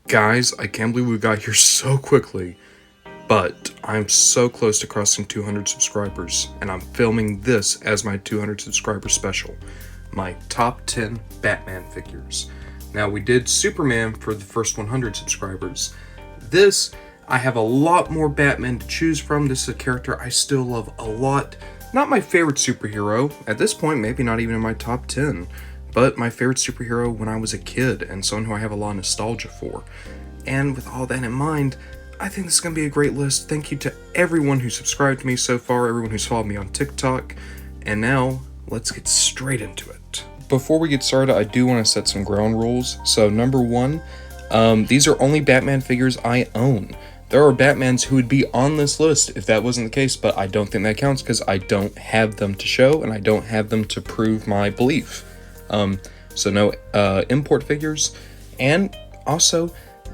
Guys, I can't believe we got here so quickly, but I'm so close to crossing 200 subscribers, and I'm filming this as my 200 subscriber special, my top 10 Batman figures. Now, we did Superman for the first 100 subscribers. This, I have a lot more Batman to choose from. This is a character I still love a lot. Not my favorite superhero, at this point maybe not even in my top 10, but my favorite superhero when I was a kid, and someone who I have a lot of nostalgia for. And with all that in mind, I think this is going to be a great list. Thank you to everyone who subscribed to me so far, everyone who's followed me on TikTok, and now, let's get straight into it. Before we get started, I do want to set some ground rules. So number one, these are only Batman figures I own. There are Batmans who would be on this list if that wasn't the case, but I don't think that counts because I don't have them to show and I don't have them to prove my belief. So no import figures, and also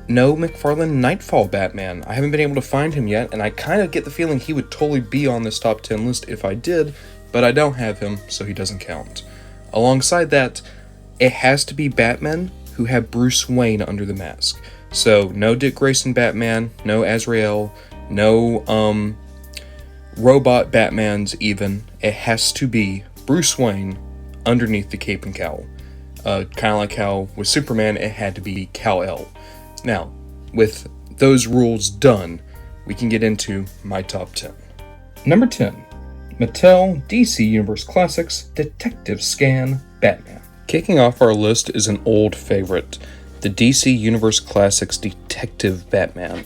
no McFarlane Nightfall Batman. I haven't been able to find him yet, and I kind of get the feeling he would totally be on this top 10 list if I did, but I don't have him, so he doesn't count. Alongside that, it has to be Batman who have Bruce Wayne under the mask. So no Dick Grayson Batman, no Azrael, no robot Batmans even. It has to be Bruce Wayne underneath the cape and cowl. Kind of like how with Superman it had to be Kal-El. Now, with those rules done, we can get into my top 10. Number 10. Mattel DC Universe Classics Detective Scan Batman. Kicking off our list is an old favorite, the DC Universe Classics Detective Batman.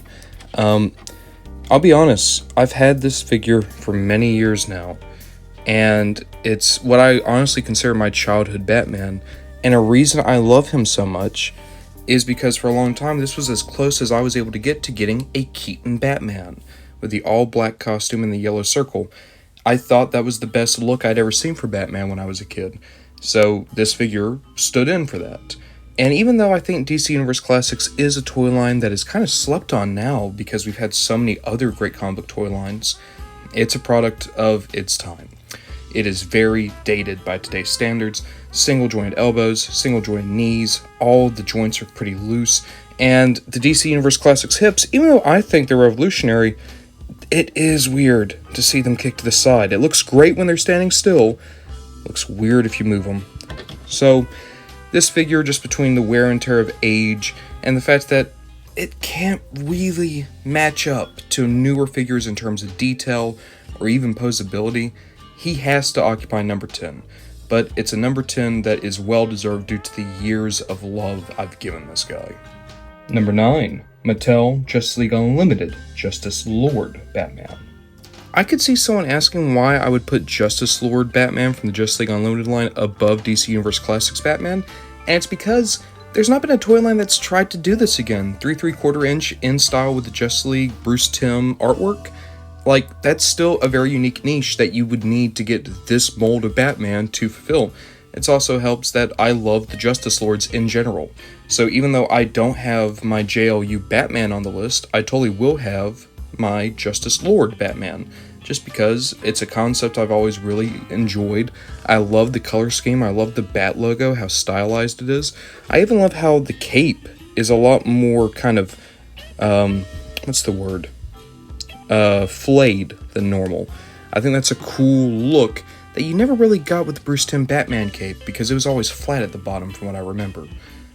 I'll be honest, I've had this figure for many years now, and it's what I honestly consider my childhood Batman, and a reason I love him so much is because for a long time this was as close as I was able to get to getting a Keaton Batman, with the all-black costume and the yellow circle. I thought that was the best look I'd ever seen for Batman when I was a kid, so this figure stood in for that. And even though I think DC Universe Classics is a toy line that is kind of slept on now because we've had so many other great comic book toy lines, it's a product of its time. It is very dated by today's standards. Single jointed elbows, single jointed knees, all the joints are pretty loose, and the DC Universe Classics hips, even though I think they're revolutionary, it is weird to see them kick to the side. It looks great when they're standing still, looks weird if you move them. So this figure, just between the wear and tear of age and the fact that it can't really match up to newer figures in terms of detail or even posability, he has to occupy number 10. But it's a number 10 that is well deserved due to the years of love I've given this guy. Number 9. Mattel Justice League Unlimited Justice Lord Batman. I could see someone asking why I would put Justice Lord Batman from the Justice League Unlimited line above DC Universe Classics Batman, and it's because there's not been a toy line that's tried to do this again. 3 3/4 inch in style with the Justice League Bruce Timm artwork. Like, that's still a very unique niche that you would need to get this mold of Batman to fulfill. It also helps that I love the Justice Lords in general. So even though I don't have my JLU Batman on the list, I totally will have my Justice Lord Batman, just because it's a concept I've always really enjoyed. I love the color scheme, I love the Bat logo, how stylized it is. I even love how the cape is a lot more kind of, flayed than normal. I think that's a cool look that you never really got with the Bruce Timm Batman cape because it was always flat at the bottom from what I remember.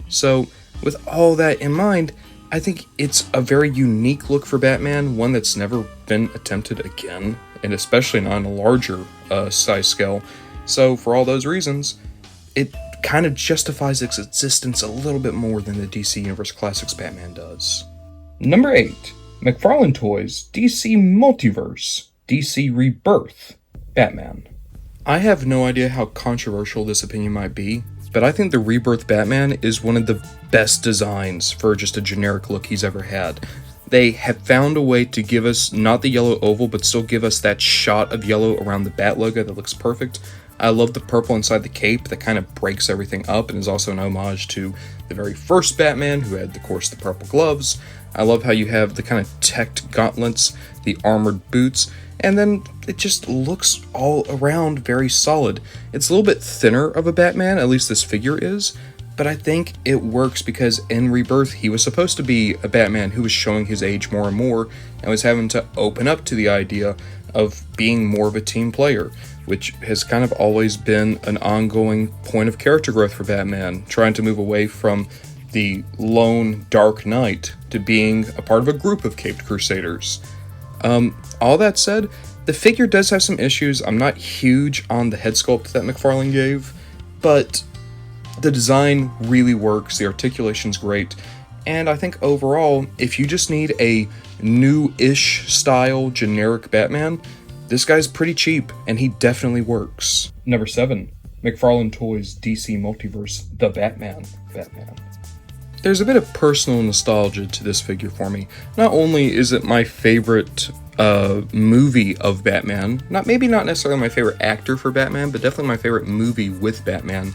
So with all that in mind, I think it's a very unique look for Batman, one that's never been attempted again, and especially not on a larger size scale. So for all those reasons, it kind of justifies its existence a little bit more than the DC Universe Classics Batman does. Number 8. McFarland Toys DC Multiverse DC Rebirth Batman. I have no idea how controversial this opinion might be, but I think the Rebirth Batman is one of the best designs for just a generic look he's ever had. They have found a way to give us not the yellow oval, but still give us that shot of yellow around the Bat logo that looks perfect. I love the purple inside the cape that kind of breaks everything up and is also an homage to the very first Batman, who had, of course, the purple gloves. I love how you have the kind of teched gauntlets, the armored boots, and then it just looks all around very solid. It's a little bit thinner of a Batman, at least this figure is, but I think it works because in Rebirth, he was supposed to be a Batman who was showing his age more and more, and was having to open up to the idea of being more of a team player, which has kind of always been an ongoing point of character growth for Batman, trying to move away from the lone Dark Knight to being a part of a group of caped crusaders. All that said, the figure does have some issues. I'm not huge on the head sculpt that McFarlane gave, but the design really works, the articulation's great, and I think overall, if you just need a new-ish style generic Batman, this guy's pretty cheap, and he definitely works. Number 7. McFarlane Toys DC Multiverse The Batman. There's a bit of personal nostalgia to this figure for me. Not only is it my favorite movie of Batman, maybe not necessarily my favorite actor for Batman, but definitely my favorite movie with Batman.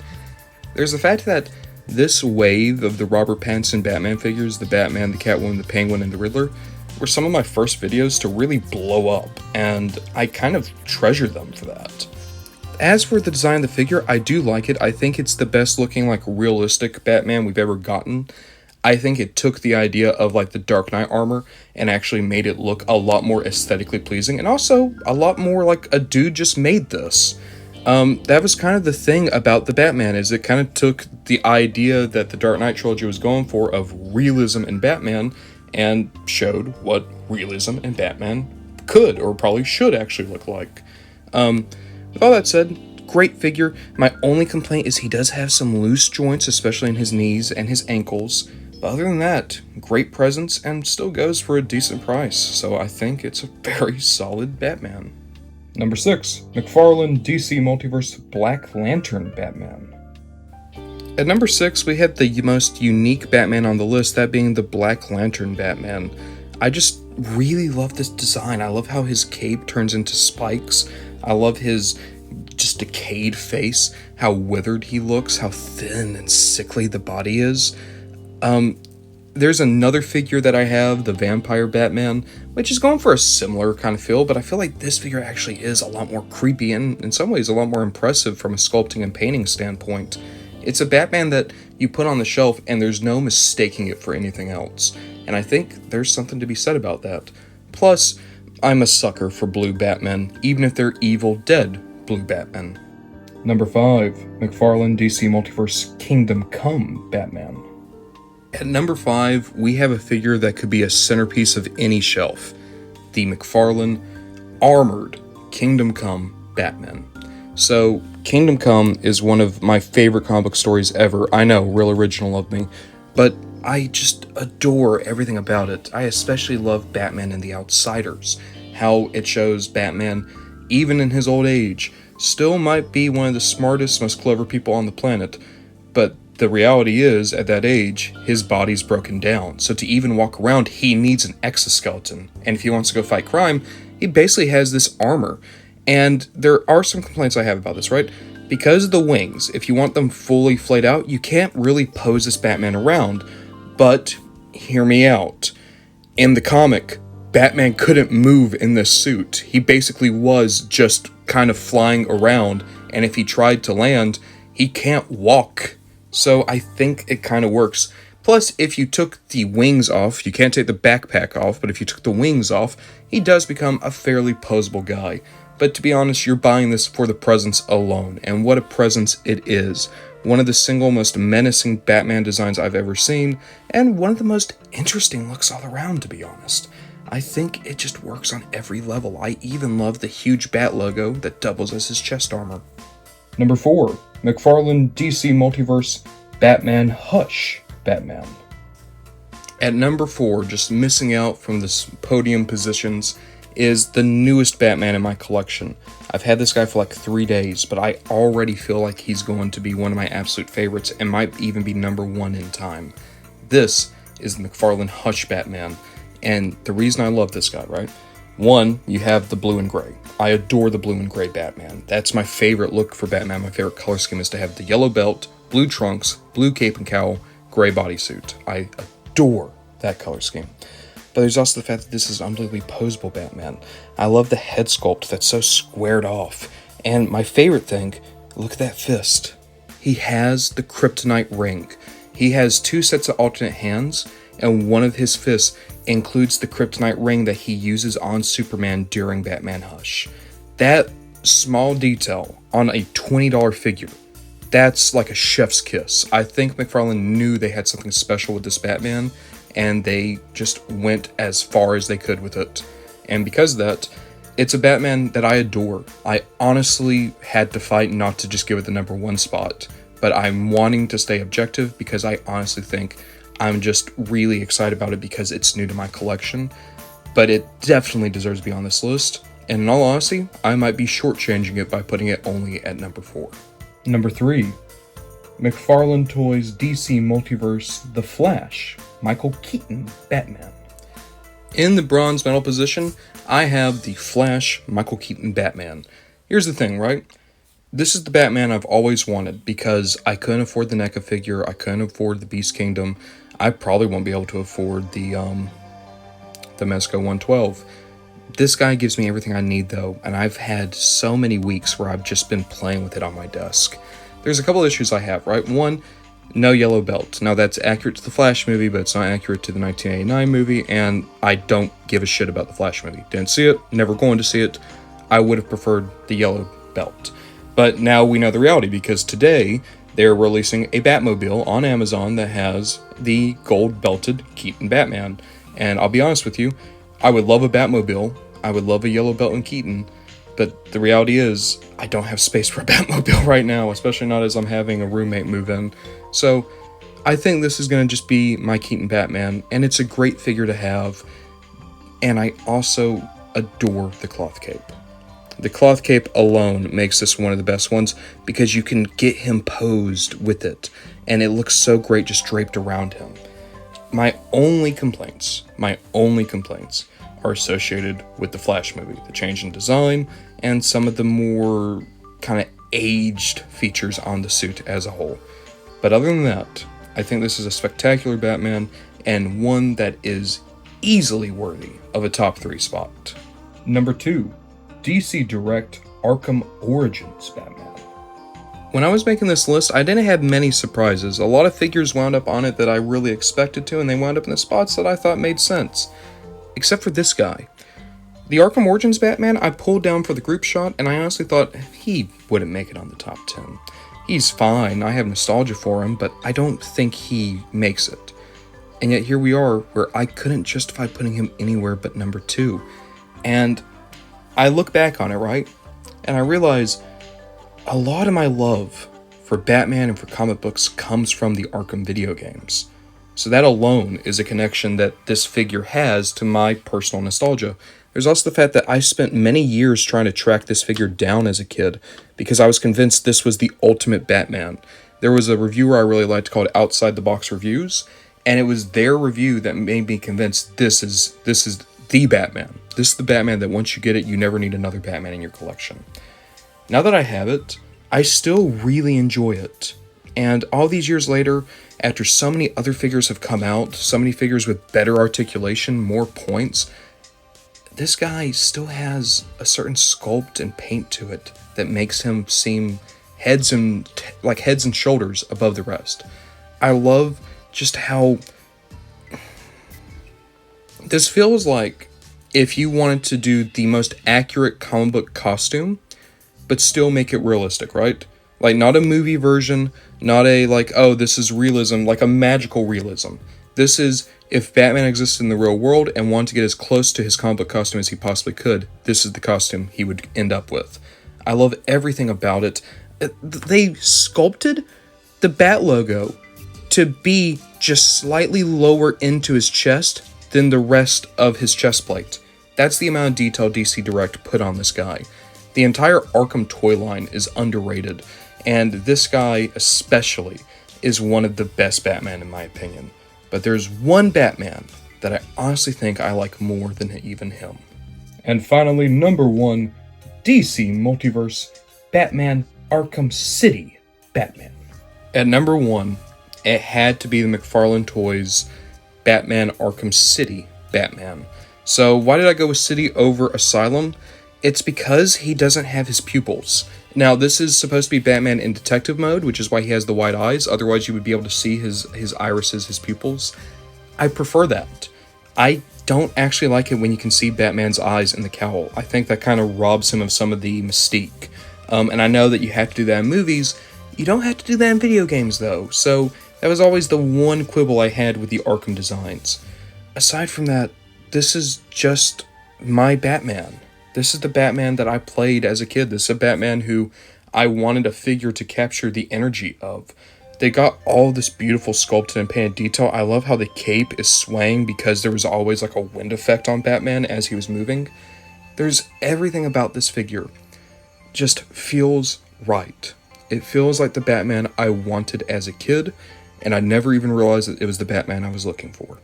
There's the fact that this wave of the Robert Pattinson Batman figures, the Batman, the Catwoman, the Penguin, and the Riddler, were some of my first videos to really blow up, and I kind of treasure them for that. As for the design of the figure, I do like it. I think it's the best looking, like, realistic Batman we've ever gotten. I think it took the idea of, like, the Dark Knight armor and actually made it look a lot more aesthetically pleasing, and also a lot more like a dude just made this. That was kind of the thing about the Batman, is it kind of took the idea that the Dark Knight trilogy was going for of realism in Batman and showed what realism in Batman could, or probably should actually look like. With all that said, great figure. My only complaint is he does have some loose joints, especially in his knees and his ankles. But other than that, great presence and still goes for a decent price. So I think it's a very solid Batman. Number 6. McFarlane DC Multiverse Black Lantern Batman. At number 6, we have the most unique Batman on the list, that being the Black Lantern Batman. I just really love this design. I love how his cape turns into spikes. I love his just decayed face, how withered he looks, how thin and sickly the body is. There's another figure that I have, the Vampire Batman, which is going for a similar kind of feel, but I feel like this figure actually is a lot more creepy and in some ways a lot more impressive from a sculpting and painting standpoint. It's a Batman that you put on the shelf and there's no mistaking it for anything else, and I think there's something to be said about that. Plus, I'm a sucker for blue Batmen, even if they're evil, dead blue Batmen. Number 5. McFarlane DC Multiverse Kingdom Come Batman. At number 5, we have a figure that could be a centerpiece of any shelf. The McFarlane Armored Kingdom Come Batman. So, Kingdom Come is one of my favorite comic book stories ever. I know, real original of me, but I just adore everything about it. I especially love Batman and the Outsiders. How it shows Batman, even in his old age, still might be one of the smartest, most clever people on the planet, but the reality is, at that age, his body's broken down, so to even walk around, he needs an exoskeleton, and if he wants to go fight crime, he basically has this armor. And there are some complaints I have about this, right? Because of the wings, if you want them fully flayed out, you can't really pose this Batman around, but hear me out. In the comic, Batman couldn't move in this suit. He basically was just kind of flying around, and if he tried to land, he can't walk. So I think it kind of works. Plus, if you took the wings off, you can't take the backpack off, but if you took the wings off, he does become a fairly posable guy. But to be honest, you're buying this for the presence alone, and what a presence it is. One of the single most menacing Batman designs I've ever seen, and one of the most interesting looks all around, to be honest. I think it just works on every level. I even love the huge bat logo that doubles as his chest armor. Number 4. McFarlane DC Multiverse Batman Hush Batman. At number 4, just missing out from this podium positions, is the newest Batman in my collection. I've had this guy for like 3 days, but I already feel like he's going to be one of my absolute favorites and might even be number 1 in time. This is the McFarlane Hush Batman, and the reason I love this guy, right? 1, you have the blue and gray. I adore the blue and gray Batman. That's my favorite look for Batman. My favorite color scheme is to have the yellow belt, blue trunks, blue cape and cowl, gray bodysuit. I adore that color scheme. But there's also the fact that this is an unbelievably posable Batman. I love the head sculpt that's so squared off. And my favorite thing, look at that fist. he has the kryptonite ring. He has 2 sets of alternate hands, and one of his fists includes the kryptonite ring that he uses on Superman during Batman Hush. That small detail on a $20 figure, that's like a chef's kiss. I think McFarlane knew they had something special with this Batman, and they just went as far as they could with it. And because of that, it's a Batman that I adore. I honestly had to fight not to just give it the number 1 spot, but I'm wanting to stay objective because I honestly think I'm just really excited about it because it's new to my collection. But it definitely deserves to be on this list. And in all honesty, I might be shortchanging it by putting it only at number 4. Number 3. McFarland Toys DC Multiverse The Flash, Michael Keaton Batman. In the bronze medal position, I have the Flash Michael Keaton Batman. Here's the thing, right? This is the Batman I've always wanted because I couldn't afford the NECA figure, I couldn't afford the Beast Kingdom, I probably won't be able to afford the Mezco 112. This guy gives me everything I need though, and I've had so many weeks where I've just been playing with it on my desk. There's a couple issues I have, right? One, no yellow belt. Now that's accurate to the Flash movie, but it's not accurate to the 1989 movie, and I don't give a shit about the Flash movie. Didn't see it, never going to see it. I would have preferred the yellow belt. But now we know the reality because today they're releasing a Batmobile on Amazon that has the gold-belted Keaton Batman. And I'll be honest with you, I would love a Batmobile, I would love a yellow belt and Keaton, but the reality is, I don't have space for a Batmobile right now, especially not as I'm having a roommate move in. So, I think this is going to just be my Keaton Batman, and it's a great figure to have, and I also adore the cloth cape. The cloth cape alone makes this one of the best ones, because you can get him posed with it, and it looks so great just draped around him. My only complaints are associated with the Flash movie, the change in design, and some of the more kind of aged features on the suit as a whole. But other than that, I think this is a spectacular Batman, and one that is easily worthy of a top 3 spot. Number 2. DC Direct Arkham Origins Batman. When I was making this list, I didn't have many surprises. A lot of figures wound up on it that I really expected to, and they wound up in the spots that I thought made sense. Except for this guy. The Arkham Origins Batman I pulled down for the group shot, and I honestly thought he wouldn't make it on the top 10. He's fine, I have nostalgia for him, but I don't think he makes it. And yet here we are, where I couldn't justify putting him anywhere but number 2. And I look back on it, right? And I realize a lot of my love for Batman and for comic books comes from the Arkham video games. So that alone is a connection that this figure has to my personal nostalgia. There's also the fact that I spent many years trying to track this figure down as a kid because I was convinced this was the ultimate Batman. There was a reviewer I really liked called Outside the Box Reviews, and it was their review that made me convinced this is the Batman. This is the Batman that once you get it, you never need another Batman in your collection. Now that I have it, I still really enjoy it. And all these years later, after so many other figures have come out, so many figures with better articulation, more points, this guy still has a certain sculpt and paint to it that makes him seem heads and shoulders above the rest. I love just how this feels like if you wanted to do the most accurate comic book costume, but still make it realistic, right? Like, not a movie version, not a, like, oh, this is realism, like a magical realism. This is, if Batman existed in the real world and wanted to get as close to his comic book costume as he possibly could, this is the costume he would end up with. I love everything about it. They sculpted the Bat logo to be just slightly lower into his chest than the rest of his chest plate. That's the amount of detail DC Direct put on this guy. The entire Arkham toy line is underrated, and this guy especially is one of the best Batman in my opinion. But there's one Batman that I honestly think I like more than even him. And finally, number 1, DC Multiverse Batman Arkham City Batman. At number 1, it had to be the McFarlane Toys Batman Arkham City Batman. So why did I go with City over Asylum? it's because he doesn't have his pupils. Now, this is supposed to be Batman in detective mode, which is why he has the white eyes. Otherwise, you would be able to see his irises, his pupils. I prefer that. I don't actually like it when you can see Batman's eyes in the cowl. I think that kind of robs him of some of the mystique. And I know that you have to do that in movies. You don't have to do that in video games, though. So that was always the one quibble I had with the Arkham designs. Aside from that, this is just my Batman. This is the Batman that I played as a kid. This is a Batman who I wanted a figure to capture the energy of. They got all this beautiful sculpted and painted detail. I love how the cape is swaying because there was always like a wind effect on Batman as he was moving. There's everything about this figure just feels right. It feels like the Batman I wanted as a kid, and I never even realized that it was the Batman I was looking for.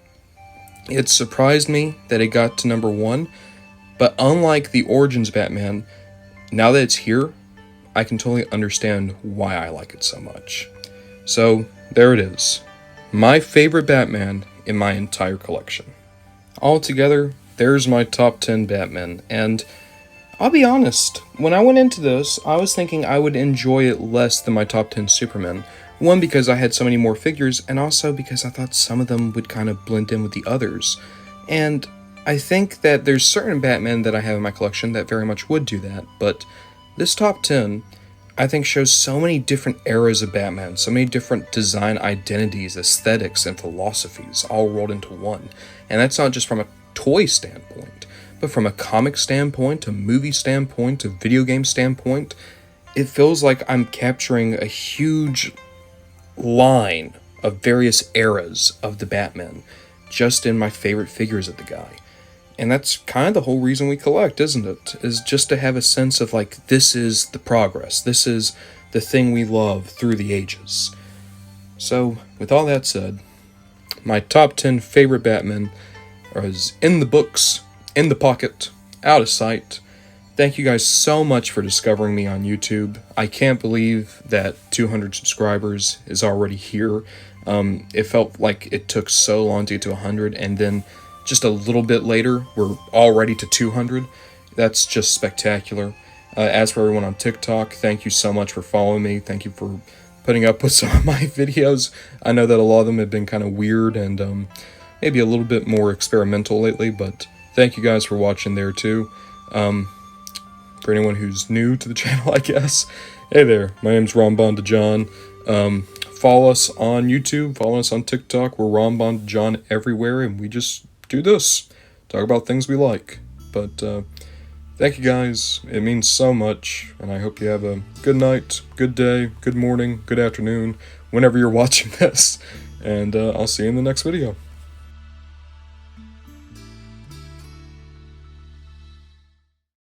It surprised me that it got to number 1, but unlike the Origins Batman, now that it's here, I can totally understand why I like it so much. So, there it is. My favorite Batman in my entire collection. Altogether, there's my top 10 Batman, and I'll be honest, when I went into this, I was thinking I would enjoy it less than my top 10 Superman. One, because I had so many more figures, and also because I thought some of them would kind of blend in with the others. And I think that there's certain Batman that I have in my collection that very much would do that, but this top 10, I think, shows so many different eras of Batman, so many different design identities, aesthetics, and philosophies all rolled into one. And that's not just from a toy standpoint, but from a comic standpoint, a movie standpoint, a video game standpoint. It feels like I'm capturing a huge line of various eras of the Batman just in my favorite figures of the guy. And that's kind of the whole reason we collect, isn't it? Is just to have a sense of like, this is the progress. This is the thing we love through the ages. So, with all that said, my top 10 favorite Batman is in the books, in the pocket, out of sight. Thank you guys so much for discovering me on YouTube. I can't believe that 200 subscribers is already here. It felt like it took so long to get to 100, and then just a little bit later, we're already to 200. That's just spectacular. As for everyone on TikTok, thank you so much for following me. Thank you for putting up with some of my videos. I know that a lot of them have been kind of weird and maybe a little bit more experimental lately, but thank you guys for watching there too. For anyone who's new to the channel, I guess, hey there, my name's RonBondaJohn. Follow us on YouTube, follow us on TikTok. We're RonBondaJohn everywhere, and we just do this, talk about things we like. But thank you guys, it means so much, and I hope you have a good night, good day, good morning, good afternoon, whenever you're watching this, and I'll see you in the next video.